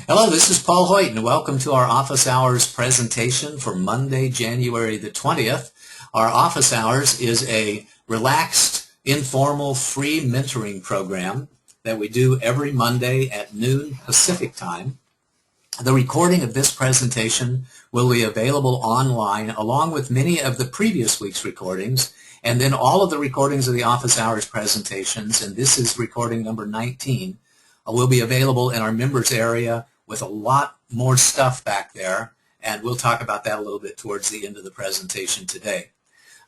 Hello, this is Paul Hoyt, and welcome to our office hours presentation for Monday, January the 20th. Our office hours is a relaxed, informal, free mentoring program that we do every Monday at noon Pacific time. The recording of this presentation will be available online along with many of the previous week's recordings, and then all of the recordings of the office hours presentations, and this is recording number 19, will be available in our members area with a lot more stuff back there, and we'll talk about that a little bit towards the end of the presentation today.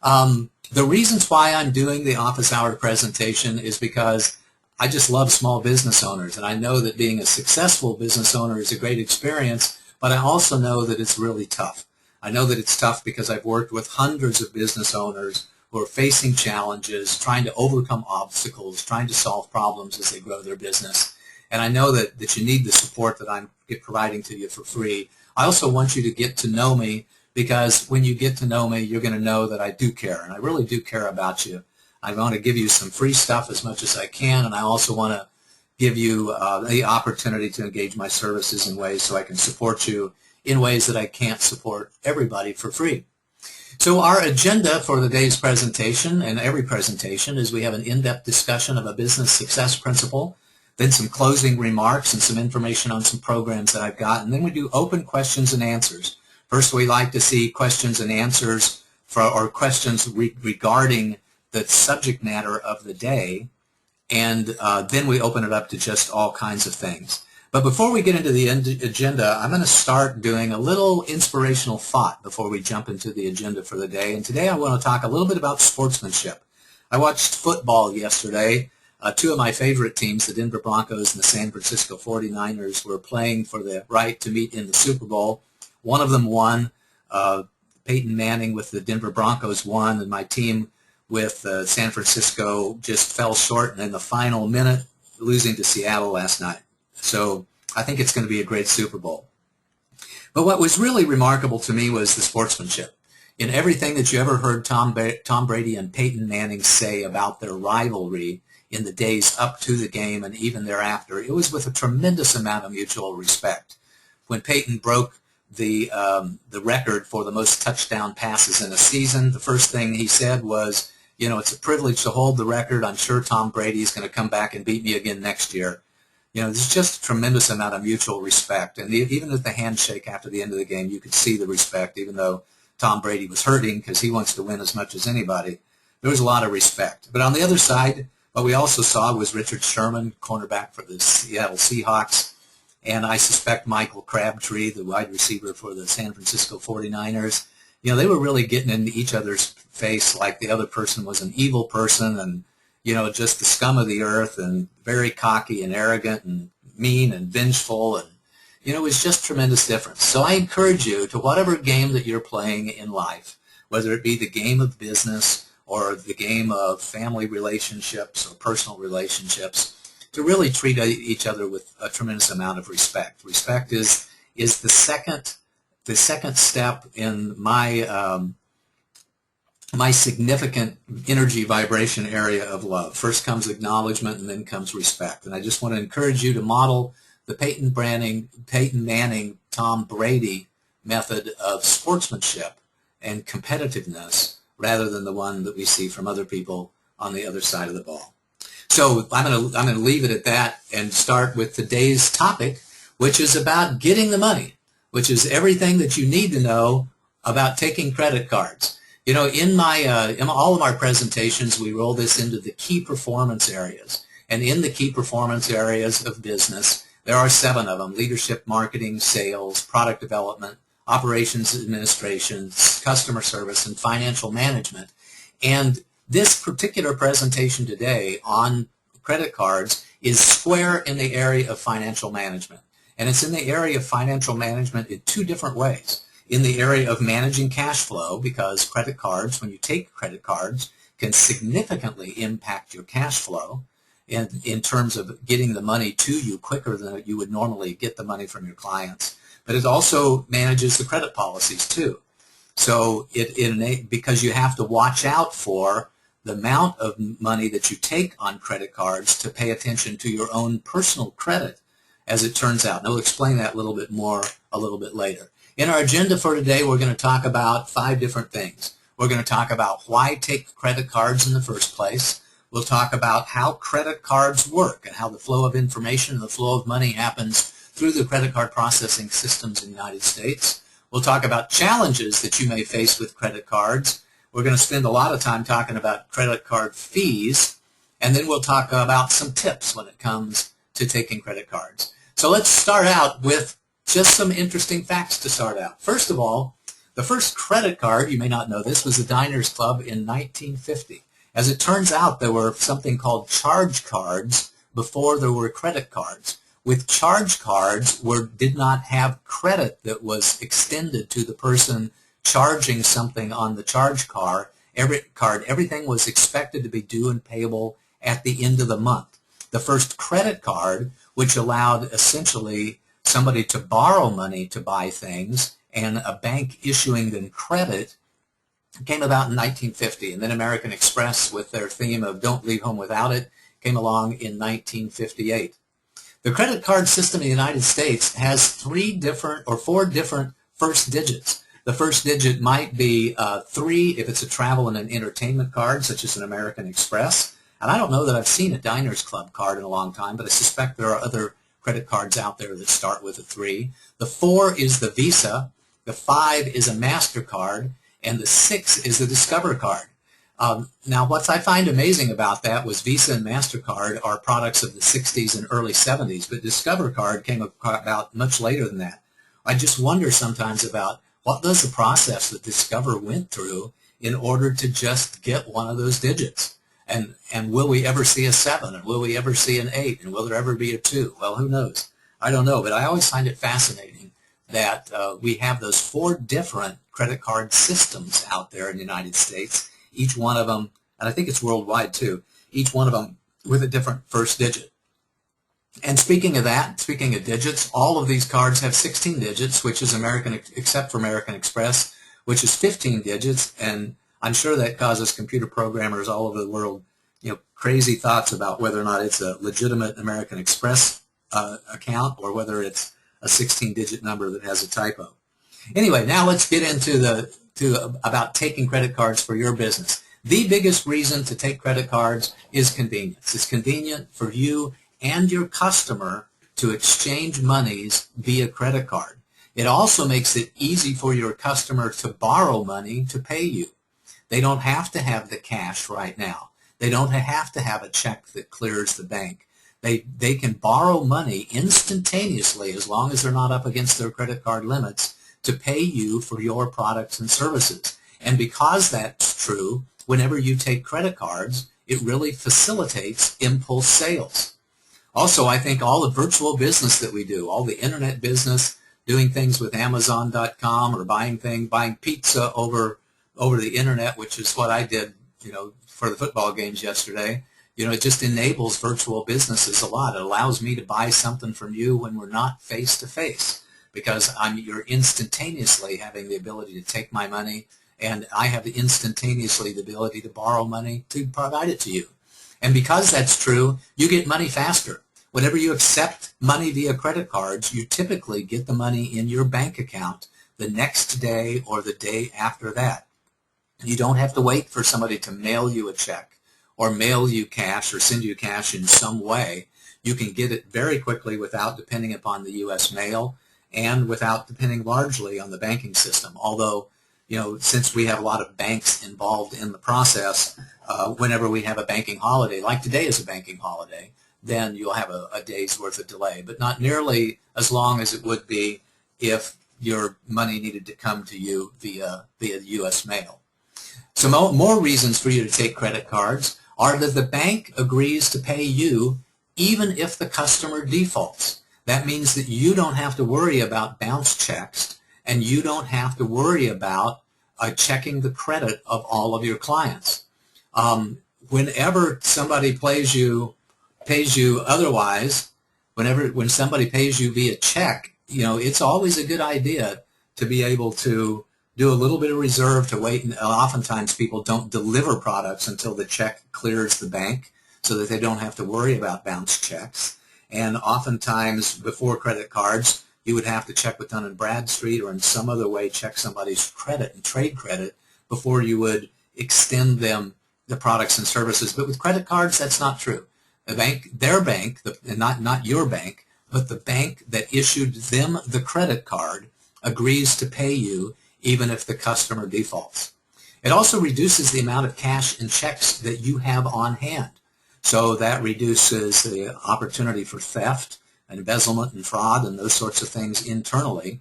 The reasons why I'm doing the office hour presentation is because I just love small business owners, and I know that being a successful business owner is a great experience, but I also know that it's really tough. I know that it's tough because I've worked with hundreds of business owners who are facing challenges, trying to overcome obstacles, trying to solve problems as they grow their business. And I know that you need the support that I'm providing to you for free. I also want you to get to know me, because when you get to know me, you're going to know that I do care, and I really do care about you. I want to give you some free stuff as much as I can, and I also want to give you the opportunity to engage my services in ways so I can support you in ways that I can't support everybody for free. So our agenda for the day's presentation, and every presentation, is we have an in-depth discussion of a business success principle, then some closing remarks and some information on some programs that I've got, and then we do open questions and answers. First, we like to see questions and answers or questions regarding the subject matter of the day, and then we open it up to just all kinds of things. But before we get into the agenda, I'm going to start doing a little inspirational thought before we jump into the agenda for the day. And today I want to talk a little bit about sportsmanship. I watched football yesterday. Two of my favorite teams, the Denver Broncos and the San Francisco 49ers, were playing for the right to meet in the Super Bowl. One of them won. Peyton Manning with the Denver Broncos won, and my team with San Francisco just fell short, and in the final minute, losing to Seattle last night. So I think it's going to be a great Super Bowl. But what was really remarkable to me was the sportsmanship. In everything that you ever heard Tom Brady and Peyton Manning say about their rivalry in the days up to the game and even thereafter, it was with a tremendous amount of mutual respect. When Peyton broke the record for the most touchdown passes in a season, the first thing he said was, you know, it's a privilege to hold the record. I'm sure Tom Brady is going to come back and beat me again next year. You know, there's just a tremendous amount of mutual respect. And even at the handshake after the end of the game, you could see the respect, even though Tom Brady was hurting because he wants to win as much as anybody. There was a lot of respect. But on the other side, what we also saw was Richard Sherman, cornerback for the Seattle Seahawks, and I suspect Michael Crabtree, the wide receiver for the San Francisco 49ers. You know, they were really getting in each other's face like the other person was an evil person and, you know, just the scum of the earth and very cocky and arrogant and mean and vengeful. And, you know, it was just tremendous difference. So I encourage you to whatever game that you're playing in life, whether it be the game of business or the game of family relationships or personal relationships, to really treat each other with a tremendous amount of respect. Respect is the second step in my my significant energy vibration area of love. First comes acknowledgement, and then comes respect. And I just want to encourage you to model the Peyton Manning, Tom Brady method of sportsmanship and competitiveness, rather than the one that we see from other people on the other side of the ball. So I'm going to leave it at that and start with today's topic, which is about getting the money, which is everything that you need to know about taking credit cards. You know, in all of our presentations, we roll this into the key performance areas. And in the key performance areas of business, there are 7 of them: leadership, marketing, sales, product development, operations administration, customer service, and financial management. And this particular presentation today on credit cards is square in the area of financial management. And it's in the area of financial management in 2 different ways. In the area of managing cash flow, because credit cards, when you take credit cards, can significantly impact your cash flow in terms of getting the money to you quicker than you would normally get the money from your clients. But it also manages the credit policies too. So because you have to watch out for the amount of money that you take on credit cards to pay attention to your own personal credit as it turns out. And I'll explain that a little bit more a little bit later. In our agenda for today, we're going to talk about 5 different things. We're going to talk about why take credit cards in the first place. We'll talk about how credit cards work and how the flow of information and the flow of money happens through the credit card processing systems in the United States. We'll talk about challenges that you may face with credit cards. We're going to spend a lot of time talking about credit card fees, and then we'll talk about some tips when it comes to taking credit cards. So let's start out with just some interesting facts to start out. First of all, the first credit card, you may not know this, was the Diners Club in 1950. As it turns out, there were something called charge cards before there were credit cards. With charge cards, did not have credit that was extended to the person charging something on the charge card. Everything was expected to be due and payable at the end of the month. The first credit card, which allowed essentially somebody to borrow money to buy things and a bank issuing them credit, came about in 1950. And then American Express, with their theme of "Don't Leave Home Without It," came along in 1958. The credit card system in the United States has 4 different first digits. The first digit might be 3 if it's a travel and an entertainment card, such as an American Express. And I don't know that I've seen a Diners Club card in a long time, but I suspect there are other credit cards out there that start with a 3. The 4 is the Visa, the 5 is a MasterCard, and the 6 is the Discover card. Now, what I find amazing about that was Visa and MasterCard are products of the 60s and early 70s, but Discover card came about much later than that. I just wonder sometimes about what was the process that Discover went through in order to just get one of those digits. And will we ever see a 7, and will we ever see an 8, and will there ever be a 2? Well, who knows? I don't know, but I always find it fascinating that we have those 4 different credit card systems out there in the United States, each one of them, and I think it's worldwide too, each one of them with a different first digit. And speaking of that, speaking of digits, all of these cards have 16 digits, which is except for American Express, which is 15 digits, and I'm sure that causes computer programmers all over the world, crazy thoughts about whether or not it's a legitimate American Express account or whether it's a 16-digit number that has a typo. Anyway, now let's get into about taking credit cards for your business. The biggest reason to take credit cards is convenience. It's convenient for you and your customer to exchange monies via credit card. It also makes it easy for your customer to borrow money to pay you. They don't have to have the cash right now. They don't have to have a check that clears the bank. They can borrow money instantaneously, as long as they're not up against their credit card limits, to pay you for your products and services. And because that's true, whenever you take credit cards, it really facilitates impulse sales. Also, I think all the virtual business that we do, all the internet business, doing things with Amazon.com or buying pizza over the internet, which is what I did, for the football games yesterday. It just enables virtual businesses a lot. It allows me to buy something from you when we're not face to face, because you're instantaneously having the ability to take my money, and I have instantaneously the ability to borrow money to provide it to you. And because that's true, you get money faster. Whenever you accept money via credit cards, you typically get the money in your bank account the next day or the day after that. You don't have to wait for somebody to mail you a check or mail you cash or send you cash in some way. You can get it very quickly without depending upon the U.S. mail and without depending largely on the banking system. Although, since we have a lot of banks involved in the process, whenever we have a banking holiday, like today is a banking holiday, then you'll have a day's worth of delay, but not nearly as long as it would be if your money needed to come to you via U.S. mail. So more reasons for you to take credit cards are that the bank agrees to pay you even if the customer defaults. That means that you don't have to worry about bounce checks, and you don't have to worry about checking the credit of all of your clients. Whenever somebody pays you otherwise, when somebody pays you via check, it's always a good idea to be able to do a little bit of reserve to wait. And oftentimes people don't deliver products until the check clears the bank so that they don't have to worry about bounce checks. and oftentimes before credit cards, you would have to check with Dun & Bradstreet or in some other way check somebody's credit and trade credit before you would extend them the products and services. But with credit cards, that's not true. The bank, their bank, not your bank, but the bank that issued them the credit card agrees to pay you even if the customer defaults. It also reduces the amount of cash and checks that you have on hand. So that reduces the opportunity for theft, embezzlement, and fraud, and those sorts of things internally,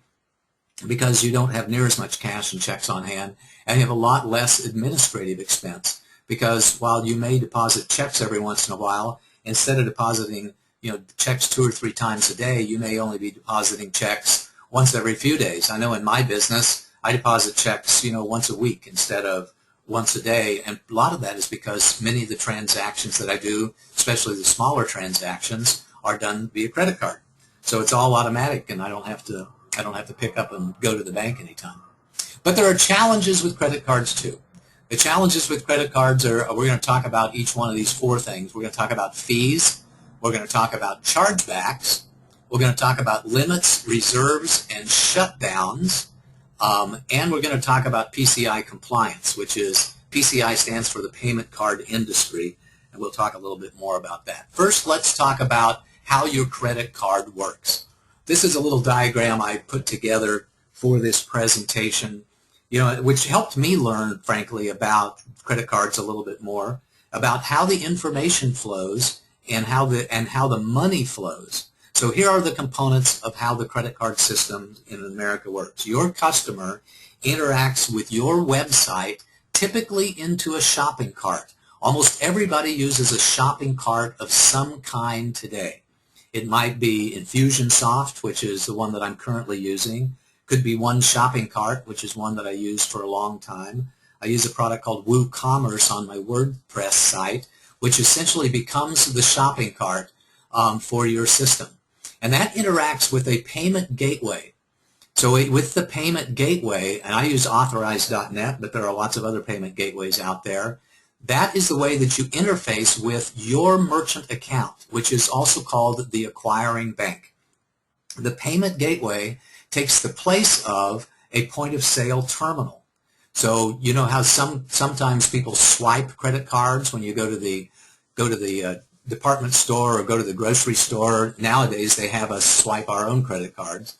because you don't have near as much cash and checks on hand, and you have a lot less administrative expense. Because while you may deposit checks every once in a while, instead of depositing checks 2 or 3 times a day, you may only be depositing checks once every few days. I know in my business, I deposit checks once a week instead of once a day, and a lot of that is because many of the transactions that I do, especially the smaller transactions, are done via credit card. So it's all automatic, and I don't have to pick up and go to the bank anytime. But there are challenges with credit cards too. The challenges with credit cards are, we're going to talk about each one of these 4 things. We're going to talk about fees, we're going to talk about chargebacks, we're going to talk about limits, reserves, and shutdowns, and we're going to talk about PCI Compliance, which is, PCI stands for the payment card industry, and we'll talk a little bit more about that. First, let's talk about how your credit card works. This is a little diagram I put together for this presentation, which helped me learn, frankly, about credit cards a little bit more, about how the information flows and how the money flows. So here are the components of how the credit card system in America works. Your customer interacts with your website typically into a shopping cart. Almost everybody uses a shopping cart of some kind today. It might be Infusionsoft, which is the one that I'm currently using. Could be One Shopping Cart, which is one that I used for a long time. I use a product called WooCommerce on my WordPress site, which essentially becomes the shopping cart for your system. And that interacts with a payment gateway. So with the payment gateway, and I use Authorize.net, but there are lots of other payment gateways out there, that is the way that you interface with your merchant account, which is also called the acquiring bank. The payment gateway takes the place of a point-of-sale terminal. So you know how sometimes people swipe credit cards when you go to the department store or go to the grocery store. Nowadays they have us swipe our own credit cards.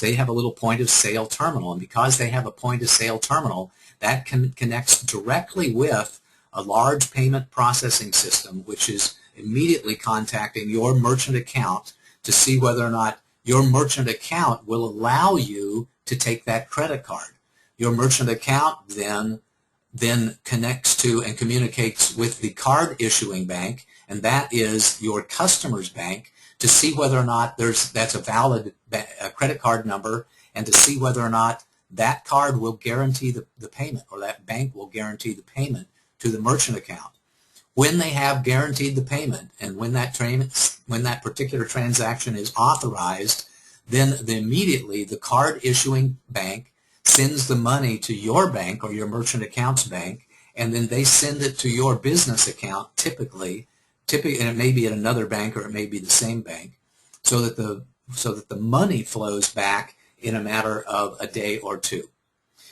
They have a little point-of-sale terminal, and because they have a point-of-sale terminal, that connects directly with a large payment processing system, which is immediately contacting your merchant account to see whether or not your merchant account will allow you to take that credit card. Your merchant account then connects to and communicates with the card issuing bank, and that is your customer's bank, to see whether or not that's a valid credit card number, and to see whether or not that card will guarantee the payment, or that bank will guarantee the payment to the merchant account. When they have guaranteed the payment, and when that particular transaction is authorized, then immediately the card issuing bank sends the money to your bank or your merchant accounts bank, and then they send it to your business account typically, and it may be at another bank or it may be the same bank, so that the money flows back in a matter of a day or 2.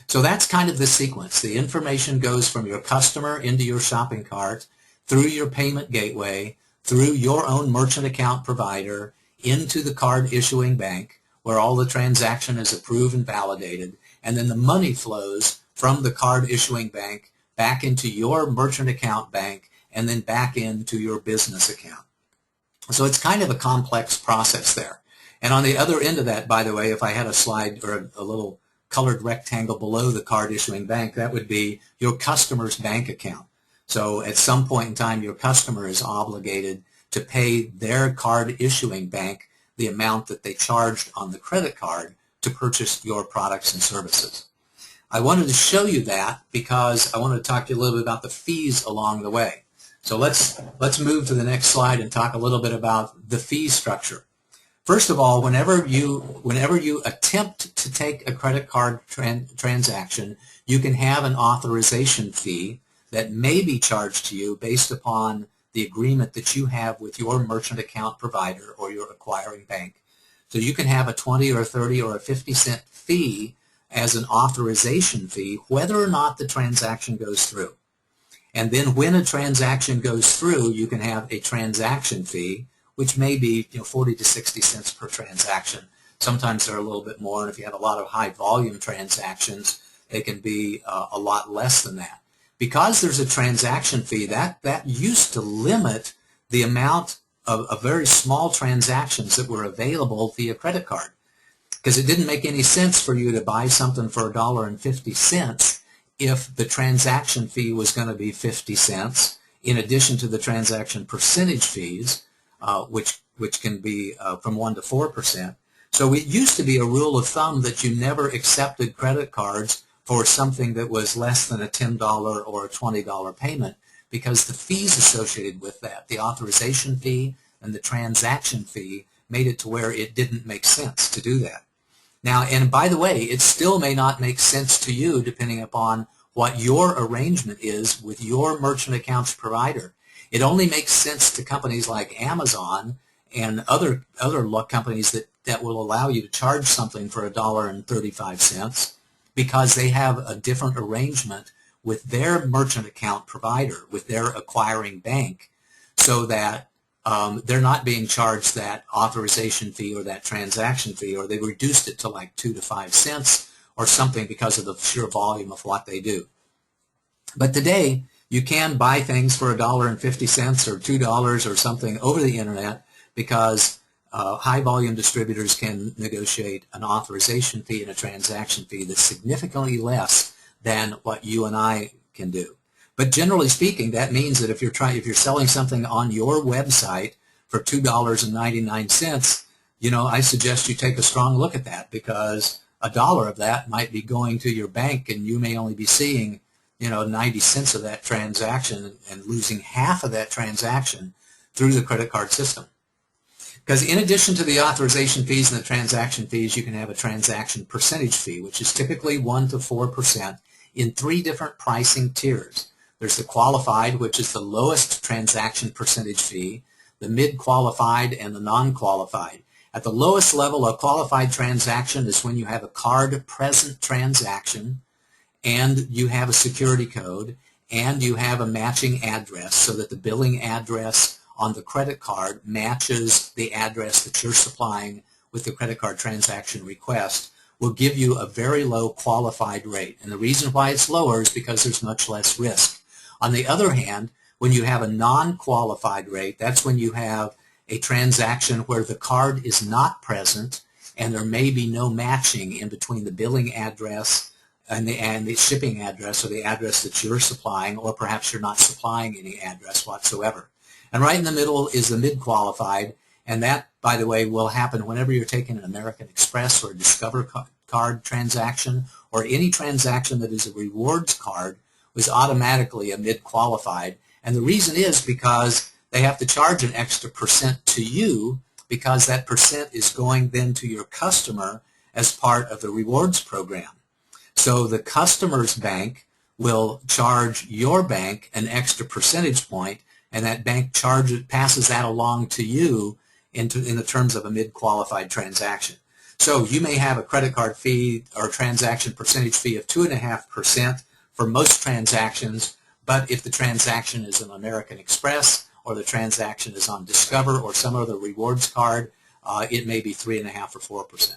So that's kind of the sequence. The information goes from your customer into your shopping cart, through your payment gateway, through your own merchant account provider, into the card issuing bank, where all the transaction is approved and validated, and then the money flows from the card issuing bank back into your merchant account bank, and then back into your business account. So it's kind of a complex process there. And on the other end of that, by the way, if I had a slide or a little colored rectangle below the card issuing bank, that would be your customer's bank account. So at some point in time, your customer is obligated to pay their card issuing bank the amount that they charged on the credit card to purchase your products and services. I wanted to show you that because I wanted to talk to you a little bit about the fees along the way. So let's move to the next slide and talk a little bit about the fee structure. First of all, whenever you attempt to take a credit card transaction, you can have an authorization fee that may be charged to you based upon the agreement that you have with your merchant account provider or your acquiring bank. So you can have a 20 or a 30 or a 50-cent fee as an authorization fee, whether or not the transaction goes through. And then when a transaction goes through, you can have a transaction fee, which may be 40 to 60 cents per transaction. Sometimes they're a little bit more, and if you have a lot of high volume transactions, they can be a lot less than that. Because there's a transaction fee, that used to limit the amount of very small transactions that were available via credit card. Because it didn't make any sense for you to buy something for $1.50 if the transaction fee was going to be 50 cents, in addition to the transaction percentage fees, which can be from 1 to 4%. So it used to be a rule of thumb that you never accepted credit cards for something that was less than a $10 or a $20 payment, because the fees associated with that, the authorization fee and the transaction fee, made it to where it didn't make sense to do that. Now, and by the way, it still may not make sense to you depending upon what your arrangement is with your merchant accounts provider. It only makes sense to companies like Amazon and other companies that will allow you to charge something for $1.35 because they have a different arrangement with their merchant account provider, with their acquiring bank, so that they're not being charged that authorization fee or that transaction fee, or they reduced it to like 2 to 5 cents or something because of the sheer volume of what they do. But today, you can buy things for $1.50 or $2 or something over the internet because high volume distributors can negotiate an authorization fee and a transaction fee that's significantly less than what you and I can do. But generally speaking, that means that if you're selling something on your website for $2.99, I suggest you take a strong look at that, because $1 of that might be going to your bank, and you may only be seeing 90 cents of that transaction and losing half of that transaction through the credit card system. Because in addition to the authorization fees and the transaction fees, you can have a transaction percentage fee, which is typically 1 to 4% in 3 different pricing tiers. There's the qualified, which is the lowest transaction percentage fee, the mid-qualified, and the non-qualified. At the lowest level, a qualified transaction is when you have a card-present transaction, and you have a security code, and you have a matching address, so that the billing address on the credit card matches the address that you're supplying with the credit card transaction request, will give you a very low qualified rate. And the reason why it's lower is because there's much less risk. On the other hand, when you have a non-qualified rate, that's when you have a transaction where the card is not present and there may be no matching in between the billing address and the shipping address, or the address that you're supplying, or perhaps you're not supplying any address whatsoever. And right in the middle is the mid-qualified, and that, by the way, will happen whenever you're taking an American Express or a Discover card transaction, or any transaction that is a rewards card was automatically a mid-qualified. And the reason is because they have to charge an extra % to you, because that % is going then to your customer as part of the rewards program. So the customer's bank will charge your bank an extra percentage point, and that bank passes that along to you in the terms of a mid-qualified transaction. So you may have a credit card fee or transaction percentage fee of 2.5% for most transactions, but if the transaction is an American Express, or the transaction is on Discover or some other rewards card, it may be 3.5 or 4%.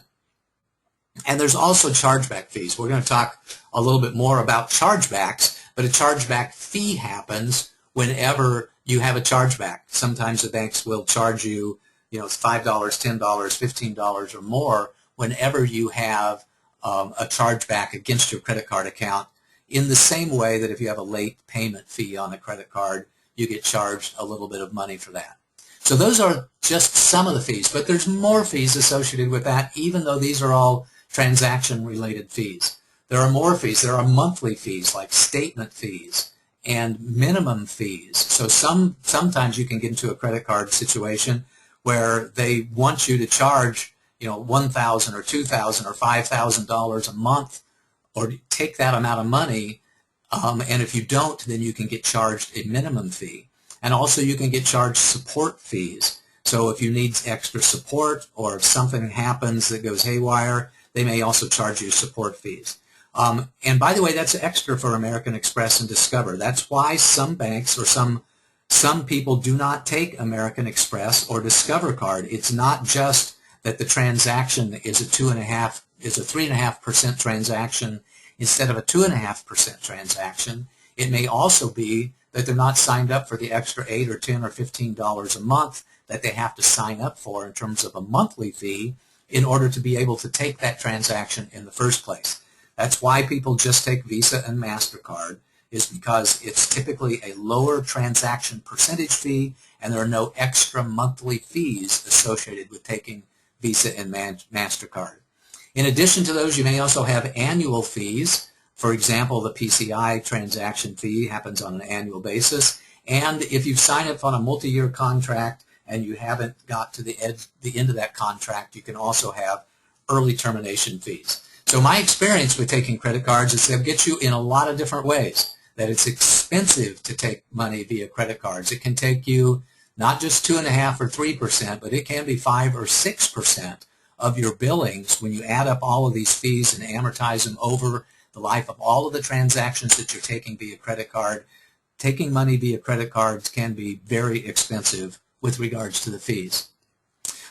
And there's also chargeback fees. We're going to talk a little bit more about chargebacks, but a chargeback fee happens whenever you have a chargeback. Sometimes the banks will charge you, it's $5, $10, $15 or more whenever you have a chargeback against your credit card account, in the same way that if you have a late payment fee on a credit card, you get charged a little bit of money for that. So those are just some of the fees, but there's more fees associated with that, even though these are all transaction-related fees. There are more fees. There are monthly fees like statement fees and minimum fees. So sometimes you can get into a credit card situation where they want you to charge $1,000 or $2,000 or $5,000 a month, or take that amount of money, and if you don't, then you can get charged a minimum fee. And also you can get charged support fees. So if you need extra support or if something happens that goes haywire, they may also charge you support fees. And by the way, that's extra for American Express and Discover. That's why some banks or some people do not take American Express or Discover card. It's not just that the transaction is a 3.5% transaction instead of a 2.5% transaction. It may also be that they're not signed up for the extra $8 or $10 or $15 a month that they have to sign up for in terms of a monthly fee in order to be able to take that transaction in the first place. That's why people just take Visa and MasterCard, is because it's typically a lower transaction percentage fee and there are no extra monthly fees associated with taking Visa and MasterCard. In addition to those, you may also have annual fees. For example, the PCI transaction fee happens on an annual basis. And if you sign up on a multi-year contract and you haven't got to the end of that contract, you can also have early termination fees. So my experience with taking credit cards is they'll get you in a lot of different ways. That it's expensive to take money via credit cards. It can take you not just 2.5% or 3%, but it can be 5 or 6% of your billings when you add up all of these fees and amortize them over the life of all of the transactions that you're taking via credit card. Taking money via credit cards can be very expensive with regards to the fees.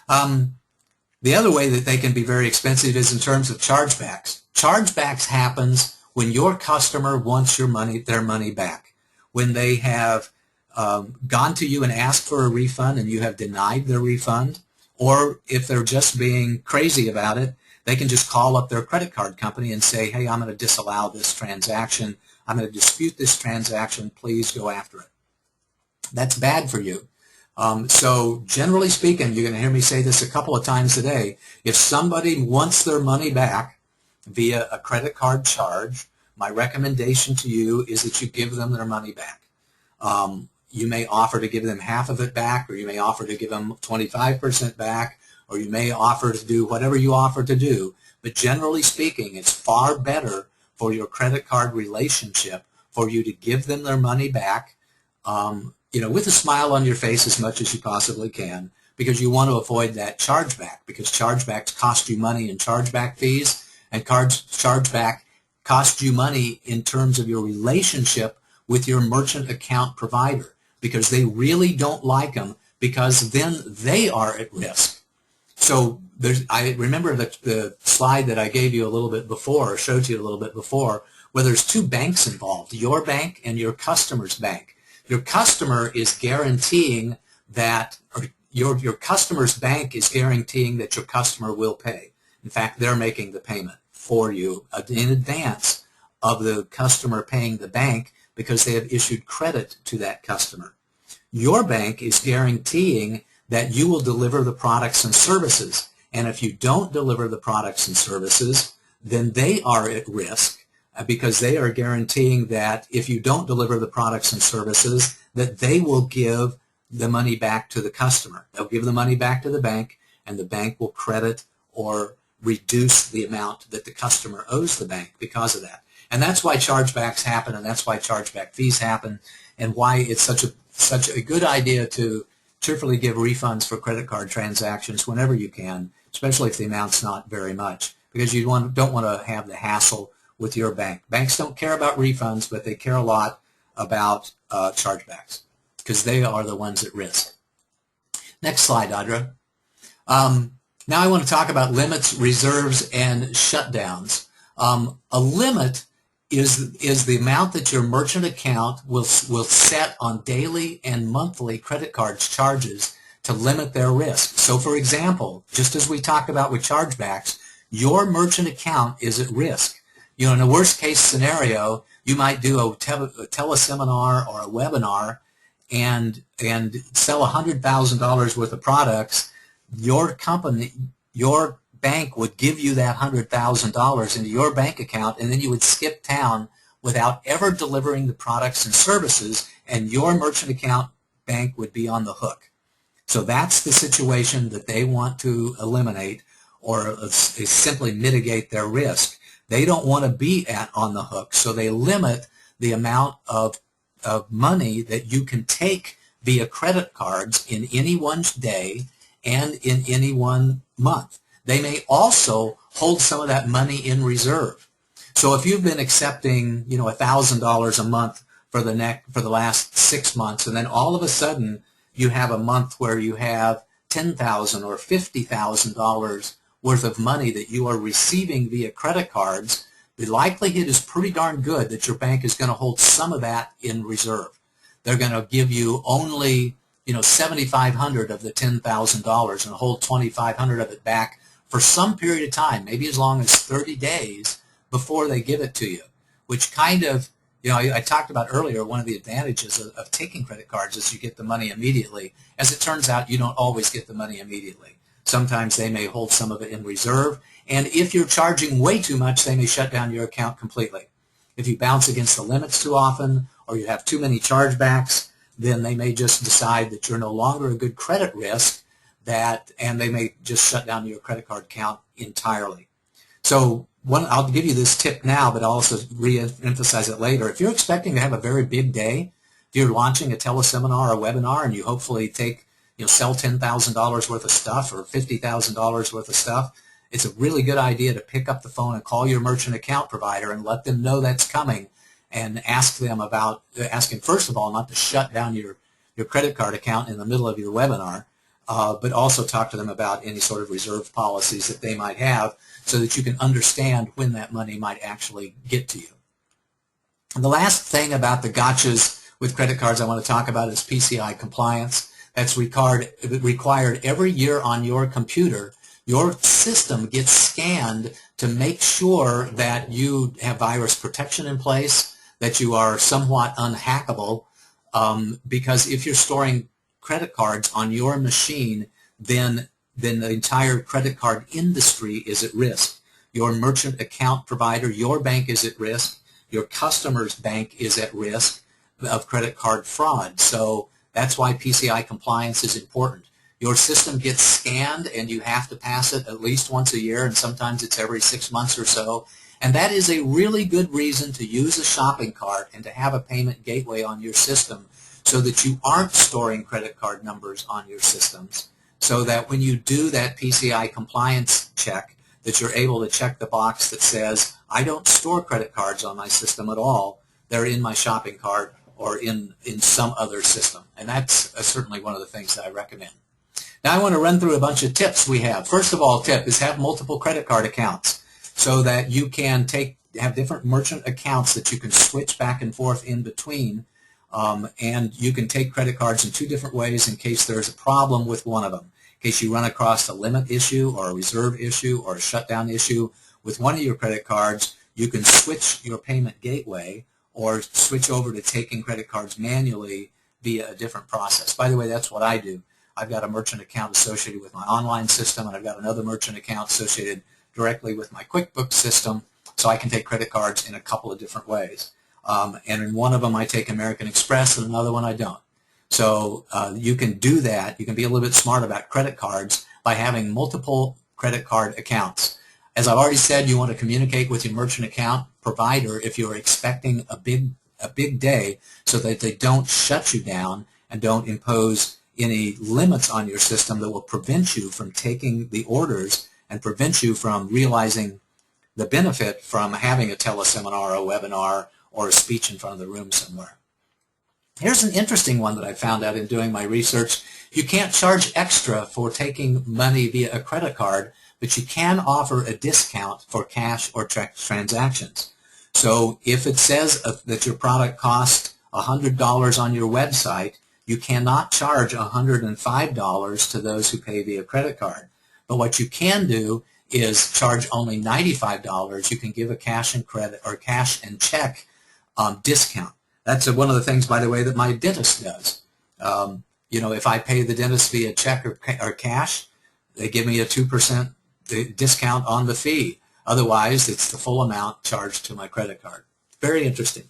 The other way that they can be very expensive is in terms of chargebacks. Chargebacks happens when your customer wants their money back. When they have gone to you and asked for a refund and you have denied their refund, or if they're just being crazy about it, they can just call up their credit card company and say, hey, I'm going to disallow this transaction. I'm going to dispute this transaction. Please go after it. That's bad for you. So generally speaking, you're going to hear me say this a couple of times today, if somebody wants their money back via a credit card charge, my recommendation to you is that you give them their money back. You may offer to give them half of it back, or you may offer to give them 25% back, or you may offer to do whatever you offer to do. But generally speaking, it's far better for your credit card relationship for you to give them their money back, with a smile on your face as much as you possibly can, because you want to avoid that chargeback, because chargebacks cost you money in chargeback fees, and chargeback cost you money in terms of your relationship with your merchant account provider, because they really don't like them, because then they are at risk. So I remember the slide that I gave you a little bit before, or showed you a little bit before, where there's two banks involved, your bank and your customer's bank. Your customer is guaranteeing that, or your customer's bank is guaranteeing that your customer will pay. In fact, they're making the payment for you in advance of the customer paying the bank, because they have issued credit to that customer. Your bank is guaranteeing that you will deliver the products and services. And if you don't deliver the products and services, then they are at risk, because they are guaranteeing that if you don't deliver the products and services, that they will give the money back to the customer. They'll give the money back to the bank, and the bank will credit or reduce the amount that the customer owes the bank because of that. And that's why chargebacks happen, and that's why chargeback fees happen, and why it's such a good idea to cheerfully give refunds for credit card transactions whenever you can, especially if the amount's not very much, because you don't want to have the hassle with your bank. Banks don't care about refunds, but they care a lot about chargebacks, because they are the ones at risk. Next slide, Audra. Now I want to talk about limits, reserves, and shutdowns. A limit is the amount that your merchant account will set on daily and monthly credit cards charges to limit their risk. So for example, just as we talked about with chargebacks, your merchant account is at risk. In a worst case scenario, you might do a teleseminar or a webinar and sell $100,000 worth of products. Your company, your bank would give you that $100,000 into your bank account, and then you would skip town without ever delivering the products and services, and your merchant account bank would be on the hook. So that's the situation that they want to eliminate, or simply mitigate their risk. They don't want to be on the hook, so they limit the amount of money that you can take via credit cards in any one day and in any one month. They may also hold some of that money in reserve. So if you've been accepting, $1,000 a month for the last 6 months, and then all of a sudden you have a month where you have $10,000 or $50,000 worth of money that you are receiving via credit cards, the likelihood is pretty darn good that your bank is going to hold some of that in reserve. They're going to give you only, $7,500 of the $10,000 and hold $2,500 of it back for some period of time, maybe as long as 30 days before they give it to you, which kind of, I talked about earlier, one of the advantages of taking credit cards is you get the money immediately. As it turns out, you don't always get the money immediately. Sometimes they may hold some of it in reserve, and if you're charging way too much, they may shut down your account completely. If you bounce against the limits too often, or you have too many chargebacks, then they may just decide that you're no longer a good credit risk, and they may just shut down your credit card account entirely. So I'll give you this tip now, but I'll also re-emphasize it later. If you're expecting to have a very big day, if you're launching a teleseminar or a webinar and you hopefully sell $10,000 worth of stuff or $50,000 worth of stuff, it's a really good idea to pick up the phone and call your merchant account provider and let them know that's coming, and ask them first of all not to shut down your credit card account in the middle of your webinar, but also talk to them about any sort of reserve policies that they might have so that you can understand when that money might actually get to you. And the last thing about the gotchas with credit cards I want to talk about is PCI Compliance. That's required every year on your computer. Your system gets scanned to make sure that you have virus protection in place, that you are somewhat unhackable, because if you're storing credit cards on your machine, then the entire credit card industry is at risk. Your merchant account provider, your bank is at risk. Your customer's bank is at risk of credit card fraud. So that's why PCI compliance is important. Your system gets scanned and you have to pass it at least once a year, and sometimes it's every 6 months or so. And that is a really good reason to use a shopping cart and to have a payment gateway on your system so that you aren't storing credit card numbers on your systems, so that when you do that PCI compliance check, that you're able to check the box that says, I don't store credit cards on my system at all. They're in my shopping cart or in some other system. And that's certainly one of the things that I recommend. Now I want to run through a bunch of tips we have. First of all, tip is have multiple credit card accounts so that you can have different merchant accounts that you can switch back and forth in between. And you can take credit cards in 2 different ways in case there's a problem with one of them. In case you run across a limit issue or a reserve issue or a shutdown issue with one of your credit cards, you can switch your payment gateway or switch over to taking credit cards manually via a different process. By the way, that's what I do. I've got a merchant account associated with my online system, and I've got another merchant account associated directly with my QuickBooks system, so I can take credit cards in a couple of different ways. And in one of them I take American Express, and another one I don't. So you can do that. You can be a little bit smart about credit cards by having multiple credit card accounts. As I've already said, you want to communicate with your merchant account provider if you're expecting a big day, so that they don't shut you down and don't impose any limits on your system that will prevent you from taking the orders and prevent you from realizing the benefit from having a teleseminar or a webinar or a speech in front of the room somewhere. Here's an interesting one that I found out in doing my research. You can't charge extra for taking money via a credit card, but you can offer a discount for cash or check transactions. So if it says that your product costs $100 on your website, you cannot charge $105 to those who pay via credit card. But what you can do is charge only $95. You can give a cash and credit or cash and check discount. That's one of the things, by the way, that my dentist does. If I pay the dentist via check or cash, they give me a 2% discount on the fee. Otherwise, it's the full amount charged to my credit card. Very interesting.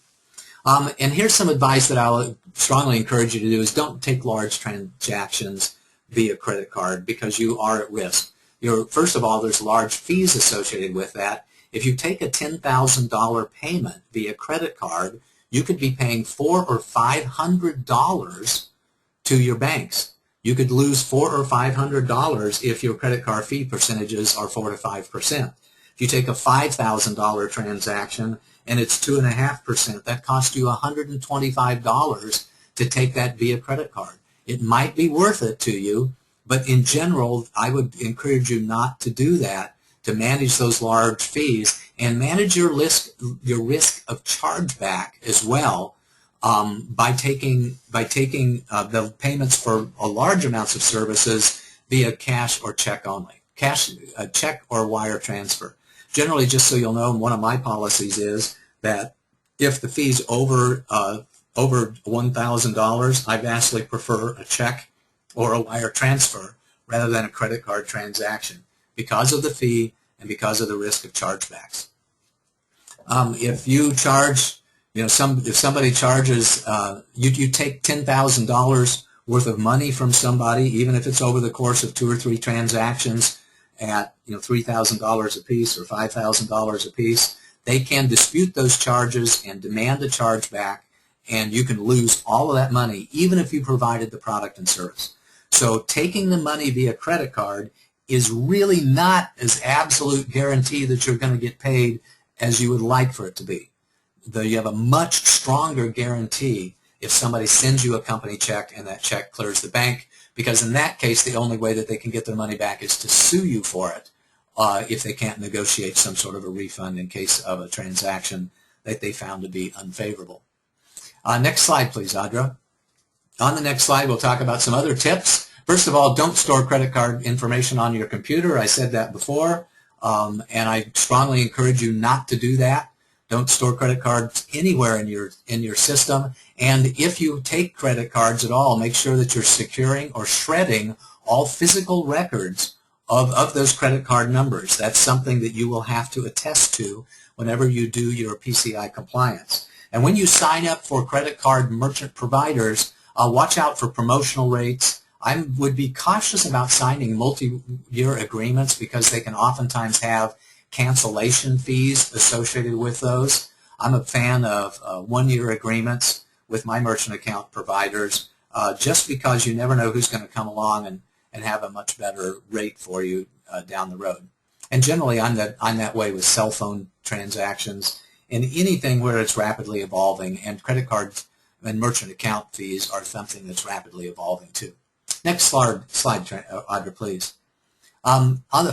And here's some advice that I'll strongly encourage you to do is don't take large transactions via credit card because you are at risk. First of all, there's large fees associated with that. If you take a $10,000 payment via credit card, you could be paying $400 or $500 to your banks. You could lose $400 or $500 if your credit card fee percentages are 4 to 5%. If you take a $5,000 transaction and it's 2.5%, that costs you $125 to take that via credit card. It might be worth it to you, but in general, I would encourage you not to do that, to manage those large fees and manage your risk of chargeback as well by taking the payments for large amounts of services via cash or check only. Check or wire transfer. Generally, just so you'll know, one of my policies is that if the fee's over $1,000, I vastly prefer a check or a wire transfer rather than a credit card transaction because of the fee and because of the risk of chargebacks. If you charge, if somebody charges, you take $10,000 worth of money from somebody, even if it's over the course of 2 or 3 transactions at $3,000 a piece or $5,000 a piece, they can dispute those charges and demand a chargeback, and you can lose all of that money even if you provided the product and service. So taking the money via credit card is really not as absolute guarantee that you're going to get paid as you would like for it to be. Though you have a much stronger guarantee if somebody sends you a company check and that check clears the bank, because in that case the only way that they can get their money back is to sue you for it if they can't negotiate some sort of a refund in case of a transaction that they found to be unfavorable. Next slide, please, Audra. On the next slide, we'll talk about some other tips. First of all, don't store credit card information on your computer. I said that before, and I strongly encourage you not to do that. Don't store credit cards anywhere in your system. And if you take credit cards at all, make sure that you're securing or shredding all physical records of those credit card numbers. That's something that you will have to attest to whenever you do your PCI compliance. And when you sign up for credit card merchant providers, watch out for promotional rates. I would be cautious about signing multi-year agreements because they can oftentimes have cancellation fees associated with those. I'm a fan of one-year agreements with my merchant account providers just because you never know who's going to come along and have a much better rate for you down the road. And generally I'm that way with cell phone transactions and anything where it's rapidly evolving, and credit cards and merchant account fees are something that's rapidly evolving too. Next slide, Audra, please.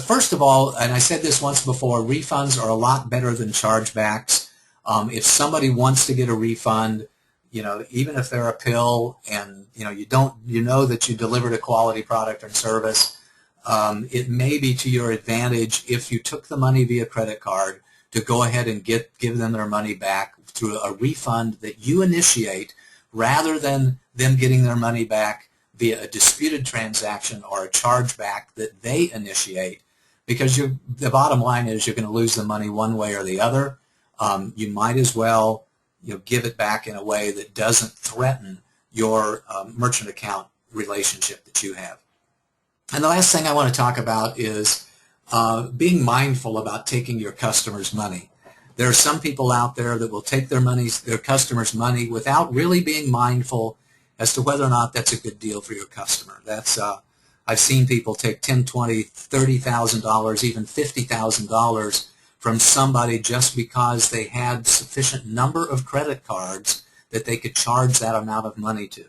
First of all, and I said this once before, refunds are a lot better than chargebacks. If somebody wants to get a refund, even if they're a pill and you know that you delivered a quality product or service, it may be to your advantage if you took the money via credit card to go ahead and give them their money back through a refund that you initiate rather than them getting their money back via a disputed transaction or a chargeback that they initiate, because the bottom line is you're going to lose the money one way or the other. You might as well give it back in a way that doesn't threaten your merchant account relationship that you have. And the last thing I want to talk about is being mindful about taking your customers' money. There are some people out there that will take their customers' money without really being mindful as to whether or not that's a good deal for your customer. I've seen people take $10,000, $20,000, $30,000, even $50,000 from somebody just because they had sufficient number of credit cards that they could charge that amount of money to.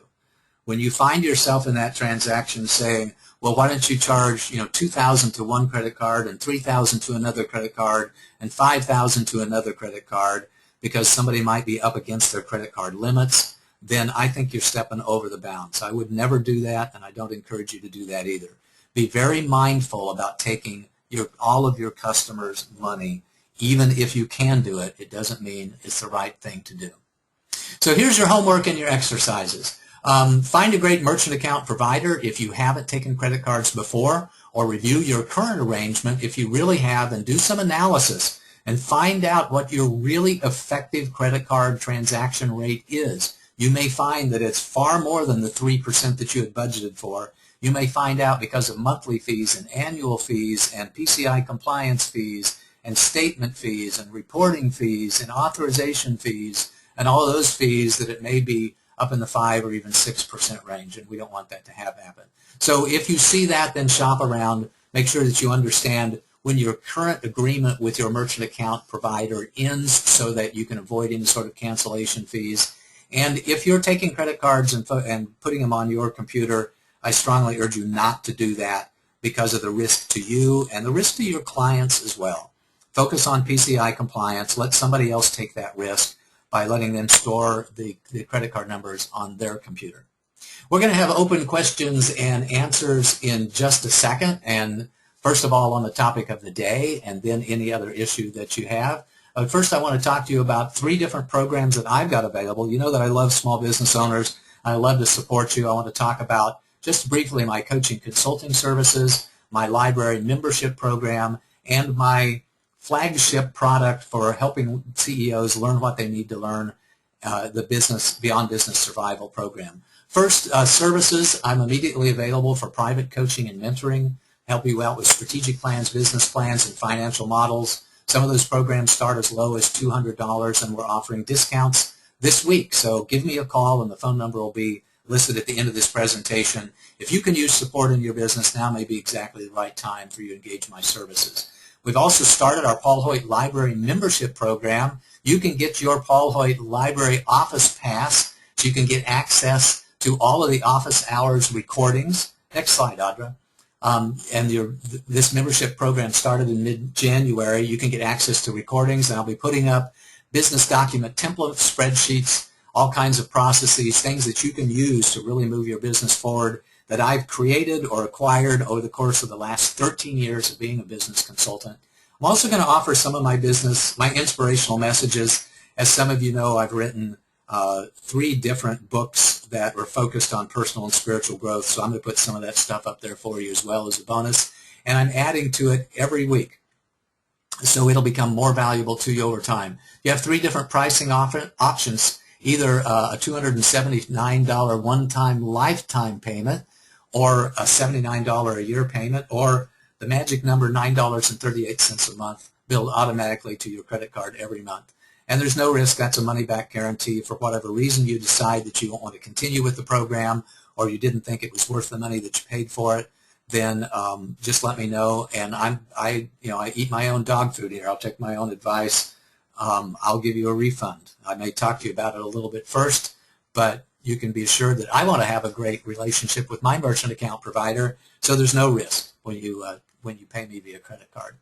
When you find yourself in that transaction saying, well, why don't you charge $2,000 to one credit card and $3,000 to another credit card and $5,000 to another credit card because somebody might be up against their credit card limits, then I think you're stepping over the bounds. I would never do that, and I don't encourage you to do that either. Be very mindful about taking all of your customers' money. Even if you can do it, it doesn't mean it's the right thing to do. So here's your homework and your exercises. Find a great merchant account provider if you haven't taken credit cards before, or review your current arrangement if you really have, and do some analysis and find out what your really effective credit card transaction rate is. You may find that it's far more than the 3% that you had budgeted for. You may find out because of monthly fees and annual fees and PCI compliance fees and statement fees and reporting fees and authorization fees and all of those fees that it may be up in the 5 or even 6% range, and we don't want that to happen. So if you see that, then shop around. Make sure that you understand when your current agreement with your merchant account provider ends so that you can avoid any sort of cancellation fees. And if you're taking credit cards and putting them on your computer, I strongly urge you not to do that because of the risk to you and the risk to your clients as well. Focus on PCI compliance. Let somebody else take that risk by letting them store the credit card numbers on their computer. We're going to have open questions and answers in just a second, and first of all on the topic of the day and then any other issue that you have. First I want to talk to you about 3 different programs that I've got available. You know that I love small business owners. I love to support you. I want to talk about just briefly my coaching consulting services, my library membership program, and my flagship product for helping CEOs learn what they need to learn, the Beyond Business Survival program. First, services. I'm immediately available for private coaching and mentoring, help you out with strategic plans, business plans, and financial models. Some of those programs start as low as $200, and we're offering discounts this week. So give me a call, and the phone number will be listed at the end of this presentation. If you can use support in your business, now may be exactly the right time for you to engage my services. We've also started our Paul Hoyt Library Membership Program. You can get your Paul Hoyt Library Office Pass, so you can get access to all of the office hours recordings. Next slide, Audra. This membership program started in mid-January. You can get access to recordings, and I'll be putting up business document templates, spreadsheets, all kinds of processes, things that you can use to really move your business forward that I've created or acquired over the course of the last 13 years of being a business consultant. I'm also going to offer some of my inspirational messages. As some of you know, I've written 3 different books that are focused on personal and spiritual growth, so I'm going to put some of that stuff up there for you as well as a bonus, and I'm adding to it every week, so it'll become more valuable to you over time. You have 3 different pricing options, either a $279 one-time lifetime payment, or a $79 a year payment, or the magic number $9.38 a month billed automatically to your credit card every month. And there's no risk. That's a money-back guarantee. For whatever reason you decide that you don't want to continue with the program, or you didn't think it was worth the money that you paid for it, then just let me know. And I eat my own dog food here. I'll take my own advice. I'll give you a refund. I may talk to you about it a little bit first, but you can be assured that I want to have a great relationship with my merchant account provider, so there's no risk when you pay me via credit card.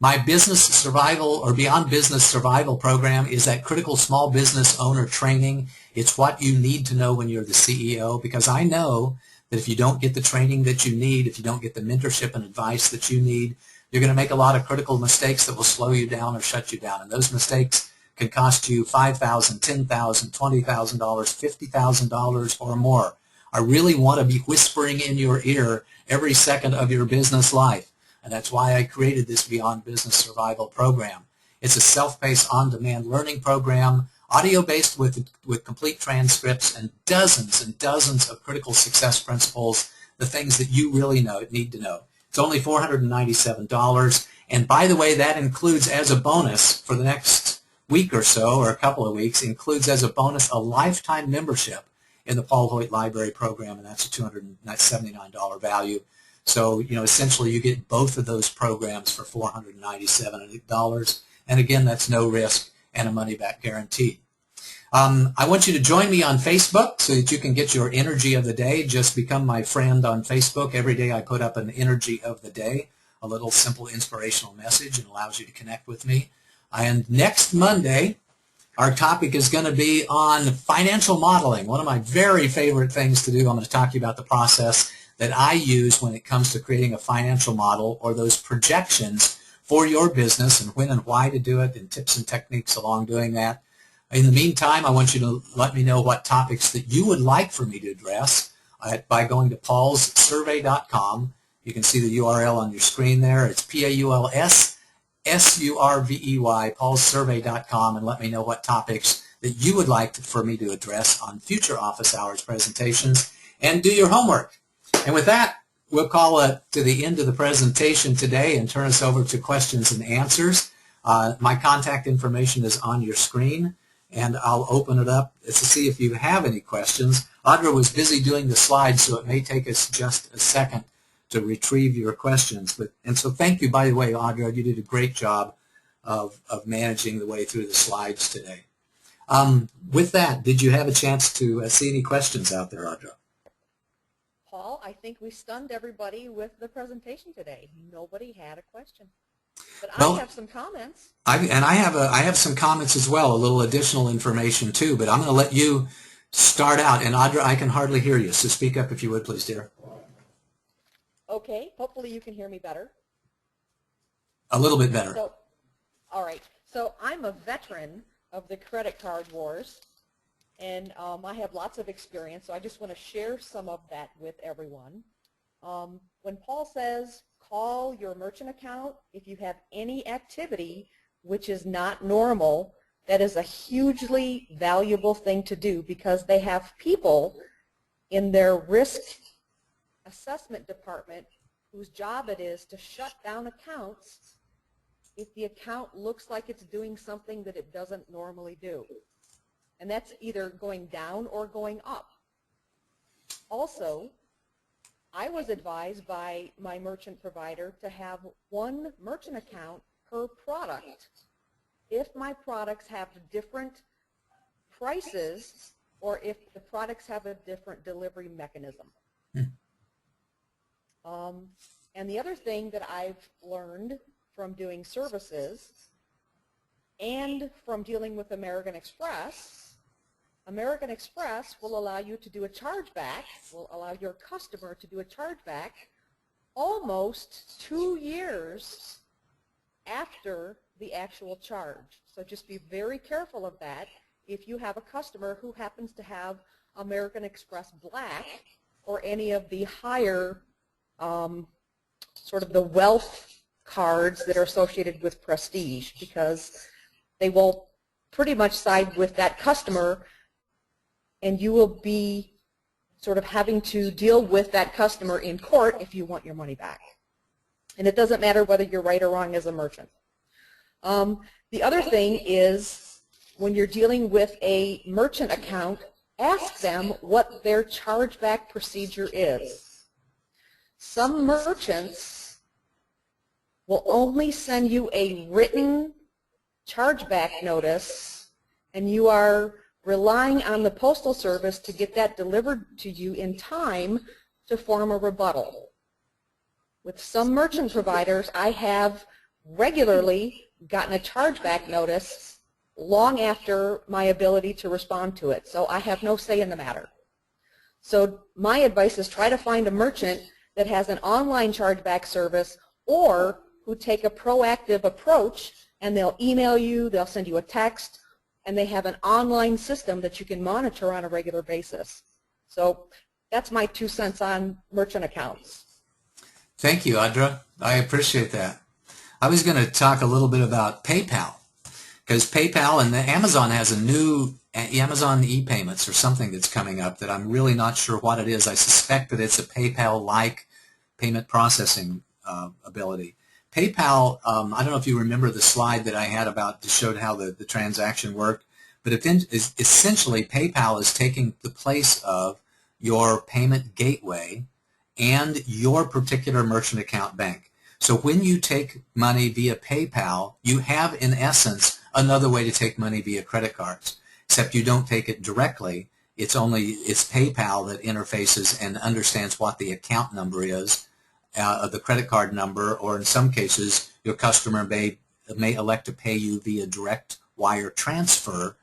My Business Survival or Beyond Business Survival program is that critical small business owner training. It's what you need to know when you're the CEO, because I know that if you don't get the training that you need, if you don't get the mentorship and advice that you need, you're going to make a lot of critical mistakes that will slow you down or shut you down. And those mistakes can cost you $5,000, $10,000, $20,000, $50,000 or more. I really want to be whispering in your ear every second of your business life. And that's why I created this Beyond Business Survival program. It's a self-paced, on-demand learning program, audio-based with complete transcripts and dozens of critical success principles, the things that you really need to know. It's only $497. And by the way, that includes as a bonus for the next week or so, or a couple of weeks, includes as a bonus a lifetime membership in the Paul Hoyt Library program, and that's a $279 value. So, essentially you get both of those programs for $497. And again, that's no risk and a money-back guarantee. I want you to join me on Facebook so that you can get your energy of the day. Just become my friend on Facebook. Every day I put up an energy of the day, a little simple inspirational message, and allows you to connect with me. And next Monday, our topic is going to be on financial modeling, one of my very favorite things to do. I'm going to talk to you about the process that I use when it comes to creating a financial model, or those projections for your business, and when and why to do it, and tips and techniques along doing that. In the meantime, I want you to let me know what topics that you would like for me to address by going to paulssurvey.com. You can see the URL on your screen there. It's PAULSSURVEY, paulssurvey.com, and let me know what topics that you would like for me to address on future office hours presentations, and do your homework. And with that, we'll call it to the end of the presentation today and turn us over to questions and answers. My contact information is on your screen. and I'll open it up to see if you have any questions. Audra was busy doing the slides, so it may take us just a second to retrieve your questions. And so thank you, by the way, Audra. You did a great job of managing the way through the slides today. With that, did you have a chance to see any questions out there, Audra? Paul, I think we stunned everybody with the presentation today. Nobody had a question. But well, I have some comments. I have some comments as well, a little additional information too, but I'm going to let you start out. And Audra, I can hardly hear you, so speak up if you would, please, dear. Okay, hopefully you can hear me better. A little bit better. So, all right, so I'm a veteran of the credit card wars, and I have lots of experience, so I just want to share some of that with everyone. When Paul says call your merchant account if you have any activity which is not normal, that is a hugely valuable thing to do, because they have people in their risk assessment department whose job it is to shut down accounts if the account looks like it's doing something that it doesn't normally do. And that's either going down or going up. Also, I was advised by my merchant provider to have one merchant account per product if my products have different prices or if the products have a different delivery mechanism. And the other thing that I've learned from doing services and from dealing with American Express will allow you to do a chargeback, will allow your customer to do a chargeback almost 2 years after the actual charge. So just be very careful of that if you have a customer who happens to have American Express Black or any of the higher sort of the wealth cards that are associated with Prestige, because they will pretty much side with that customer, and you will be sort of having to deal with that customer in court if you want your money back. And it doesn't matter whether you're right or wrong as a merchant. The other thing is, when you're dealing with a merchant account, ask them what their chargeback procedure is. Some merchants will only send you a written chargeback notice, and you are relying on the Postal Service to get that delivered to you in time to form a rebuttal. With some merchant providers, I have regularly gotten a chargeback notice long after my ability to respond to it, so I have no say in the matter. So my advice is try to find a merchant that has an online chargeback service, or who take a proactive approach, and they'll email you, they'll send you a text, and they have an online system that you can monitor on a regular basis. So that's my 2 cents on merchant accounts. Thank you, Audra. I appreciate that. I was going to talk a little bit about PayPal, because PayPal and Amazon has a new Amazon e-payments or something that's coming up that I'm really not sure what it is. I suspect that it's a PayPal-like payment processing ability. PayPal, I don't know if you remember the slide that I had about that showed how the transaction worked, but essentially PayPal is taking the place of your payment gateway and your particular merchant account bank. So when you take money via PayPal, you have in essence another way to take money via credit cards, except you don't take it directly. It's PayPal that interfaces and understands what the account number is, the credit card number, or in some cases your customer may elect to pay you via direct wire transfer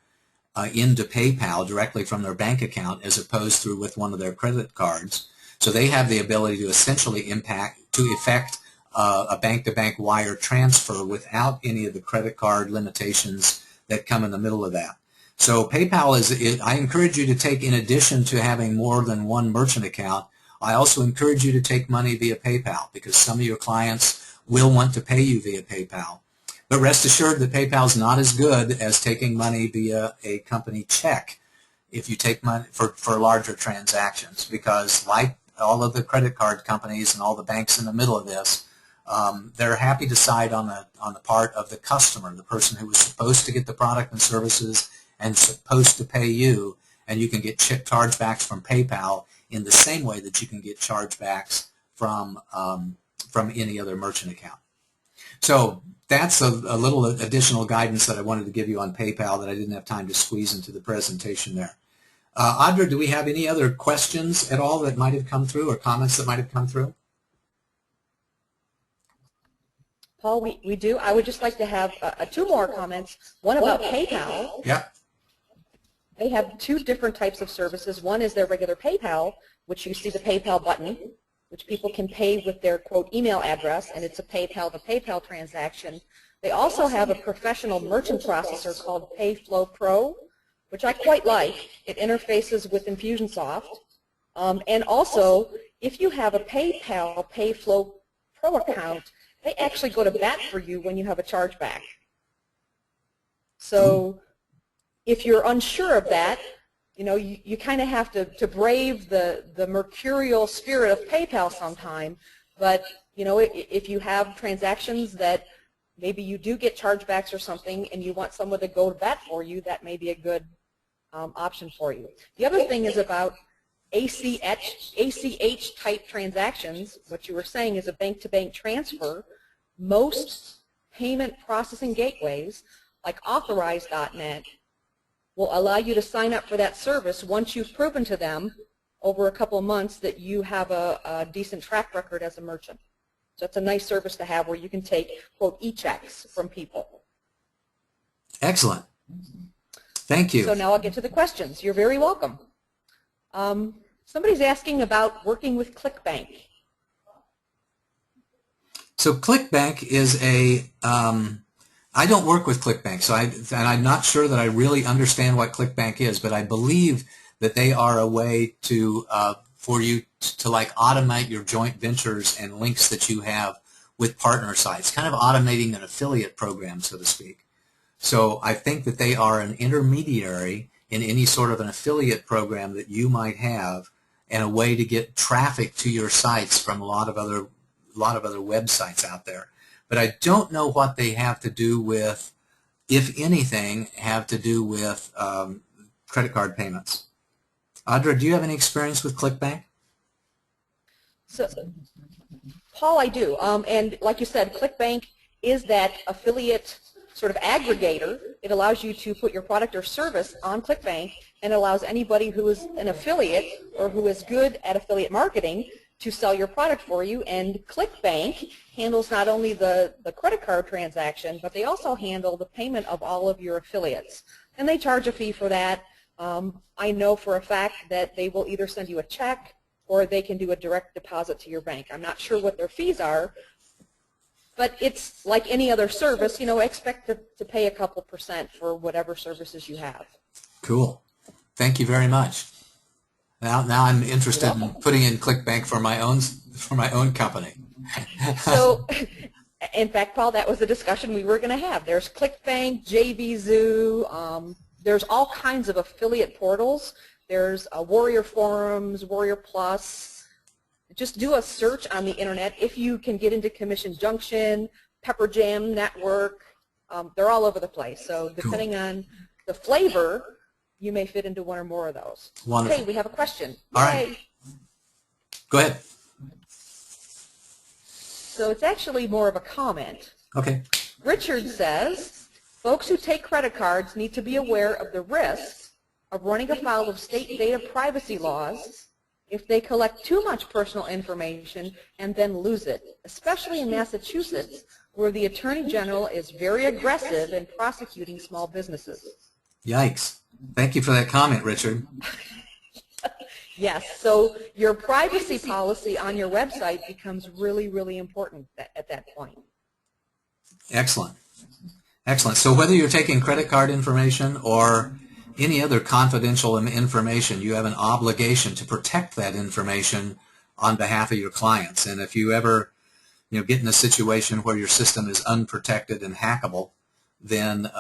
into PayPal directly from their bank account as opposed to with one of their credit cards. So they have the ability to essentially effect a bank-to-bank wire transfer without any of the credit card limitations that come in the middle of that. So PayPal I encourage you to take, in addition to having more than one merchant account, I also encourage you to take money via PayPal, because some of your clients will want to pay you via PayPal. But rest assured that PayPal is not as good as taking money via a company check if you take money for larger transactions, because like all of the credit card companies and all the banks in the middle of this, they're happy to side on the part of the customer, the person who was supposed to get the product and services and supposed to pay you, and you can get chargebacks from PayPal in the same way that you can get chargebacks from any other merchant account. So that's a little additional guidance that I wanted to give you on PayPal that I didn't have time to squeeze into the presentation there. Audra, do we have any other questions at all that might have come through, or comments that might have come through? Paul, we do. I would just like to have two more comments. One about PayPal. Yeah. They have two different types of services. One is their regular PayPal, which you see the PayPal button, which people can pay with their, quote, email address, and it's a PayPal to PayPal transaction. They also have a professional merchant processor called PayFlow Pro, which I quite like. It interfaces with Infusionsoft. And also, if you have a PayPal PayFlow Pro account, they actually go to bat for you when you have a chargeback. So if you're unsure of that, you know, you kind of have to brave the mercurial spirit of PayPal sometime. But, you know, if you have transactions that maybe you do get chargebacks or something and you want someone to go to bat for you, that may be a good option for you. The other thing is about ACH type transactions. What you were saying is a bank-to-bank transfer. Most payment processing gateways, like Authorize.net, will allow you to sign up for that service once you've proven to them over a couple of months that you have a decent track record as a merchant. So it's a nice service to have where you can take, quote, e-checks from people. Excellent. Thank you. So now I'll get to the questions. You're very welcome. Somebody's asking about working with ClickBank. So ClickBank is I don't work with ClickBank, so I'm not sure that I really understand what ClickBank is, but I believe that they are a way to for you to like automate your joint ventures and links that you have with partner sites, kind of automating an affiliate program, so to speak. So I think that they are an intermediary in any sort of an affiliate program that you might have, and a way to get traffic to your sites from a lot of other websites out there. But I don't know what they have to do with, if anything, have to do with credit card payments. Audra, do you have any experience with ClickBank? So, Paul, I do. And like you said, ClickBank is that affiliate sort of aggregator. It allows you to put your product or service on ClickBank, and allows anybody who is an affiliate or who is good at affiliate marketing to sell your product for you. And ClickBank handles not only the credit card transaction, but they also handle the payment of all of your affiliates. And they charge a fee for that. I know for a fact that they will either send you a check or they can do a direct deposit to your bank. I'm not sure what their fees are, but it's like any other service, you know, expect to pay a couple % for whatever services you have. Cool. Thank you very much. Now I'm interested in putting in ClickBank for my own company. So, in fact, Paul, that was the discussion we were going to have. There's ClickBank, JVZoo, there's all kinds of affiliate portals. There's Warrior Forums, Warrior Plus. Just do a search on the internet. If you can get into Commission Junction, Pepper Jam Network, they're all over the place. So depending on the flavor, you may fit into one or more of those. Wonderful. Okay, we have a question. All right. Go ahead. So it's actually more of a comment. Okay. Richard says, folks who take credit cards need to be aware of the risk of running afoul of state data privacy laws if they collect too much personal information and then lose it, especially in Massachusetts, where the Attorney General is very aggressive in prosecuting small businesses. Yikes. Thank you for that comment, Richard. Yes, so your privacy policy on your website becomes really, really important at that point. Excellent. Excellent. So whether you're taking credit card information or any other confidential information, you have an obligation to protect that information on behalf of your clients. And if you ever get in a situation where your system is unprotected and hackable, then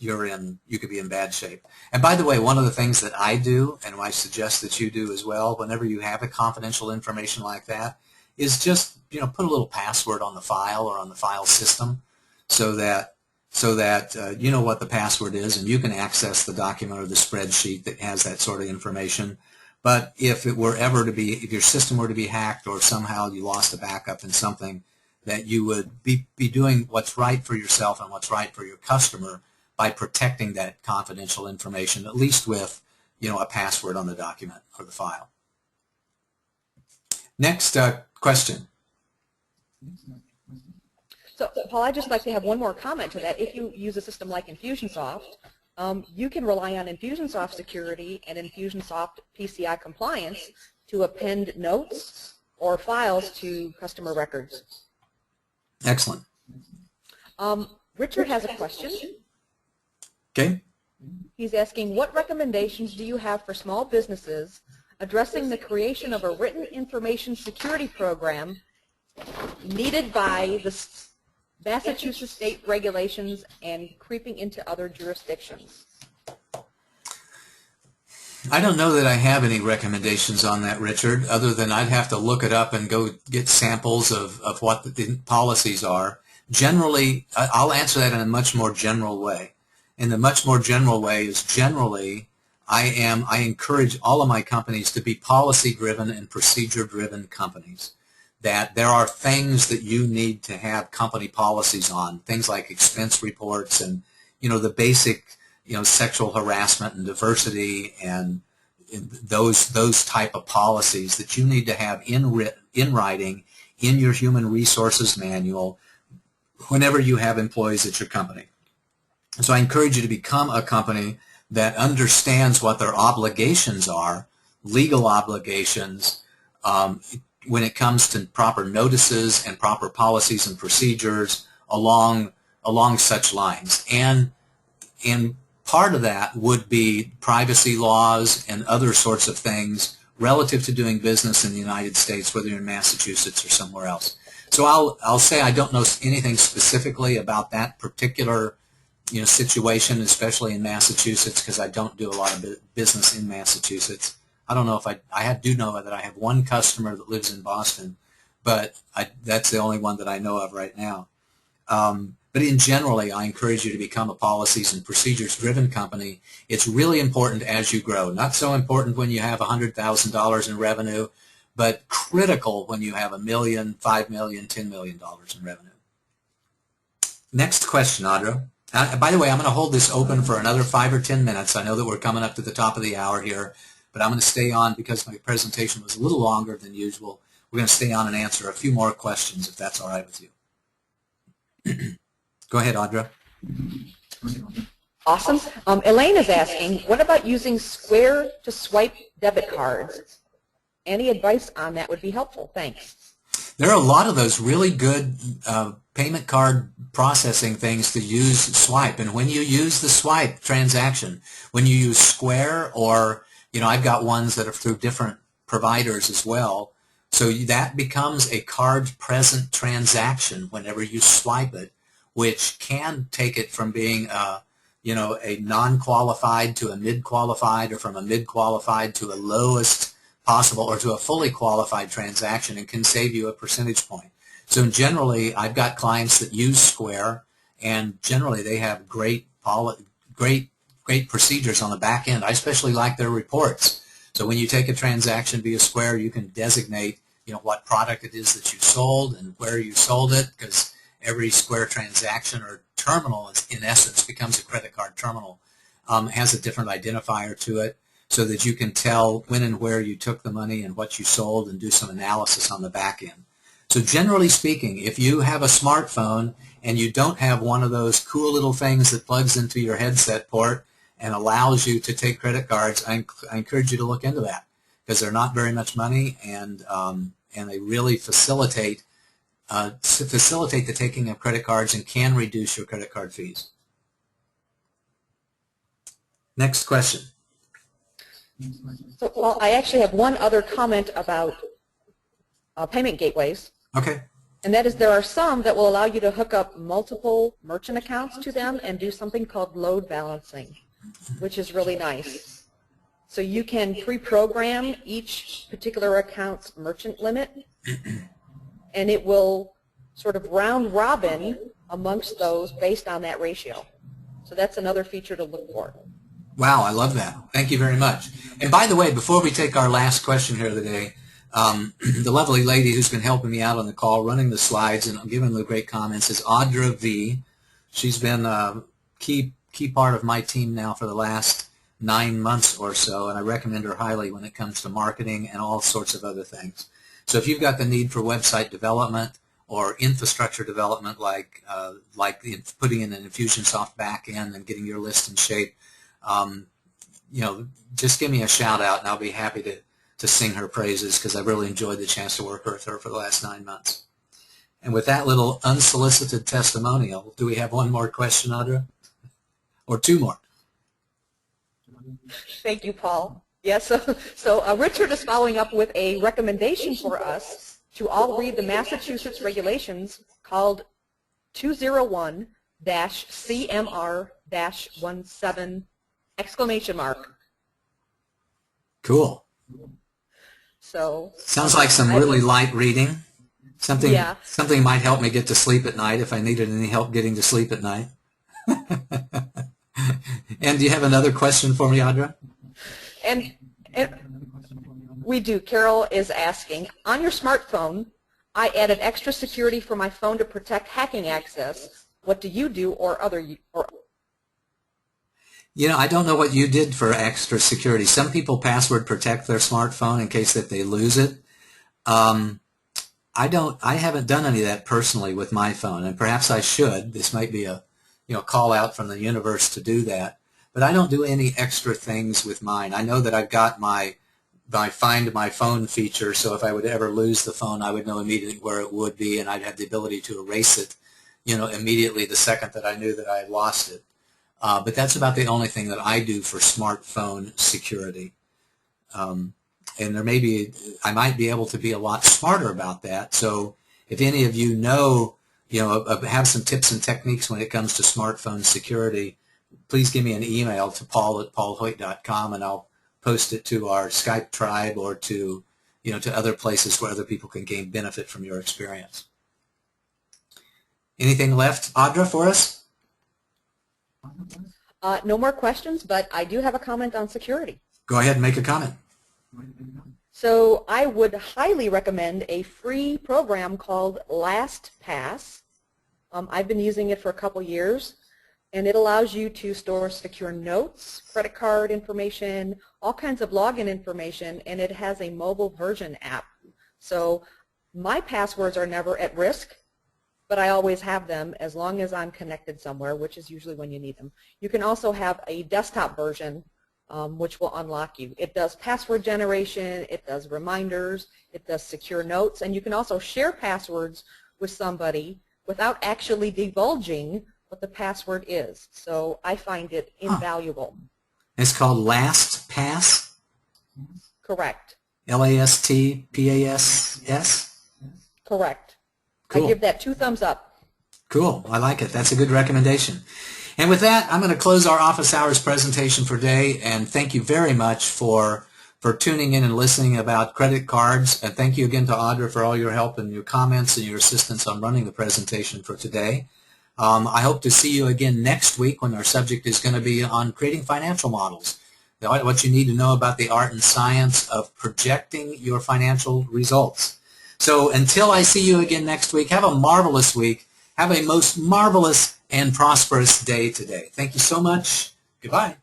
you could be in bad shape. And by the way, one of the things that I do, and I suggest that you do as well, whenever you have a confidential information like that, is just put a little password on the file or on the file system, so that so that you know what the password is and you can access the document or the spreadsheet that has that sort of information. But if it were ever to be, if your system were to be hacked or somehow you lost a backup in something, that you would be doing what's right for yourself and what's right for your customer by protecting that confidential information, at least with, you know, a password on the document or the file. Next question. So, Paul, I'd just like to have one more comment to that. If you use a system like Infusionsoft, you can rely on Infusionsoft security and Infusionsoft PCI Compliance to append notes or files to customer records. Excellent. Richard has a question. Okay. He's asking, what recommendations do you have for small businesses addressing the creation of a written information security program needed by the Massachusetts state regulations and creeping into other jurisdictions? I don't know that I have any recommendations on that, Richard, other than I'd have to look it up and go get samples of what the policies are. Generally, I'll answer that in a much more general way. And the much more general way is generally I encourage all of my companies to be policy-driven and procedure-driven companies. That there are things that you need to have company policies on, things like expense reports and, you know, the basic, you know, sexual harassment and diversity and those type of policies that you need to have in writing in your human resources manual whenever you have employees at your company. So I encourage you to become a company that understands what their obligations are, legal obligations, when it comes to proper notices and proper policies and procedures along such lines. And part of that would be privacy laws and other sorts of things relative to doing business in the United States, whether you're in Massachusetts or somewhere else. So I'll say I don't know anything specifically about that particular, you know, situation, especially in Massachusetts, because I don't do a lot of business in Massachusetts. I don't know if I do know that I have one customer that lives in Boston, but that's the only one that I know of right now. But in generally, I encourage you to become a policies and procedures-driven company. It's really important as you grow. Not so important when you have $100,000 in revenue, but critical when you have $1 million, $5 million, $10 million in revenue. Next question, Audra. By the way, I'm going to hold this open for another 5 or 10 minutes. I know that we're coming up to the top of the hour here, but I'm going to stay on because my presentation was a little longer than usual. We're going to stay on and answer a few more questions if that's all right with you. Go ahead, Audra. Awesome. Elaine is asking, what about using Square to swipe debit cards? Any advice on that would be helpful. Thanks. There are a lot of those really good payment card processing things to use swipe. And when you use the swipe transaction, when you use Square or, you know, I've got ones that are through different providers as well. So that becomes a card present transaction whenever you swipe it, which can take it from being you know, a non-qualified to a mid-qualified, or from a mid-qualified to a lowest possible, or to a fully qualified transaction, and can save you a percentage point. So generally, I've got clients that use Square, and generally they have great procedures on the back end. I especially like their reports. So when you take a transaction via Square, you can designate, you know, what product it is that you sold and where you sold it, because every Square transaction or terminal, in essence, becomes a credit card terminal, has a different identifier to it, so that you can tell when and where you took the money and what you sold and do some analysis on the back end. So generally speaking, if you have a smartphone and you don't have one of those cool little things that plugs into your headset port and allows you to take credit cards, I encourage you to look into that, because they're not very much money, and they really facilitate the taking of credit cards and can reduce your credit card fees. Next question. So, well, I actually have one other comment about payment gateways. Okay. And that is, there are some that will allow you to hook up multiple merchant accounts to them and do something called load balancing, which is really nice. So you can pre-program each particular account's merchant limit, and it will sort of round robin amongst those based on that ratio. So that's another feature to look for. Wow, I love that. Thank you very much. And by the way, before we take our last question here of the day, the lovely lady who's been helping me out on the call, running the slides and giving the great comments is Audra V. She's been a key part of my team now for the last 9 months or so, and I recommend her highly when it comes to marketing and all sorts of other things. So if you've got the need for website development or infrastructure development, like putting in an Infusionsoft backend and getting your list in shape, just give me a shout out, and I'll be happy to sing her praises, because I've really enjoyed the chance to work with her for the last 9 months. And with that little unsolicited testimonial, do we have one more question, Audra? Or two more? Thank you, Paul. Yes, so Richard is following up with a recommendation for us to all read the Massachusetts regulations called 201-CMR-17 ! Cool. So sounds like some really light reading. Something might help me get to sleep at night if I needed any help getting to sleep at night. And do you have another question for me, Audra? And we do. Carol is asking, on your smartphone, I added extra security for my phone to protect hacking access. What do you do or other? I don't know what you did for extra security. Some people password protect their smartphone in case that they lose it. I haven't done any of that personally with my phone, and perhaps I should. This might be a call out from the universe to do that. But I don't do any extra things with mine. I know that I've got my Find My Phone feature, so if I would ever lose the phone, I would know immediately where it would be, and I'd have the ability to erase it, immediately the second that I knew that I had lost it. But that's about the only thing that I do for smartphone security. And I might be able to be a lot smarter about that. So if any of you know, have some tips and techniques when it comes to smartphone security, please give me an email to paul@paulhoyt.com, and I'll post it to our Skype tribe or to other places where other people can gain benefit from your experience. Anything left, Audra, for us? No more questions, but I do have a comment on security. Go ahead and make a comment. So I would highly recommend a free program called LastPass. I've been using it for a couple years, and it allows you to store secure notes, credit card information, all kinds of login information, and it has a mobile version app. So my passwords are never at risk, but I always have them as long as I'm connected somewhere, which is usually when you need them. You can also have a desktop version, which will unlock you. It does password generation, it does reminders, it does secure notes, and you can also share passwords with somebody without actually divulging what the password is. So I find it invaluable. It's called LastPass? Correct. LASTPASS? Correct. Cool. I give that 2 thumbs up. Cool. I like it. That's a good recommendation. And with that, I'm going to close our office hours presentation for today, and thank you very much for tuning in and listening about credit cards. And thank you again to Audra for all your help and your comments and your assistance on running the presentation for today. I hope to see you again next week when our subject is going to be on creating financial models, what you need to know about the art and science of projecting your financial results. So until I see you again next week, have a marvelous week. Have a most marvelous and prosperous day today. Thank you so much. Goodbye.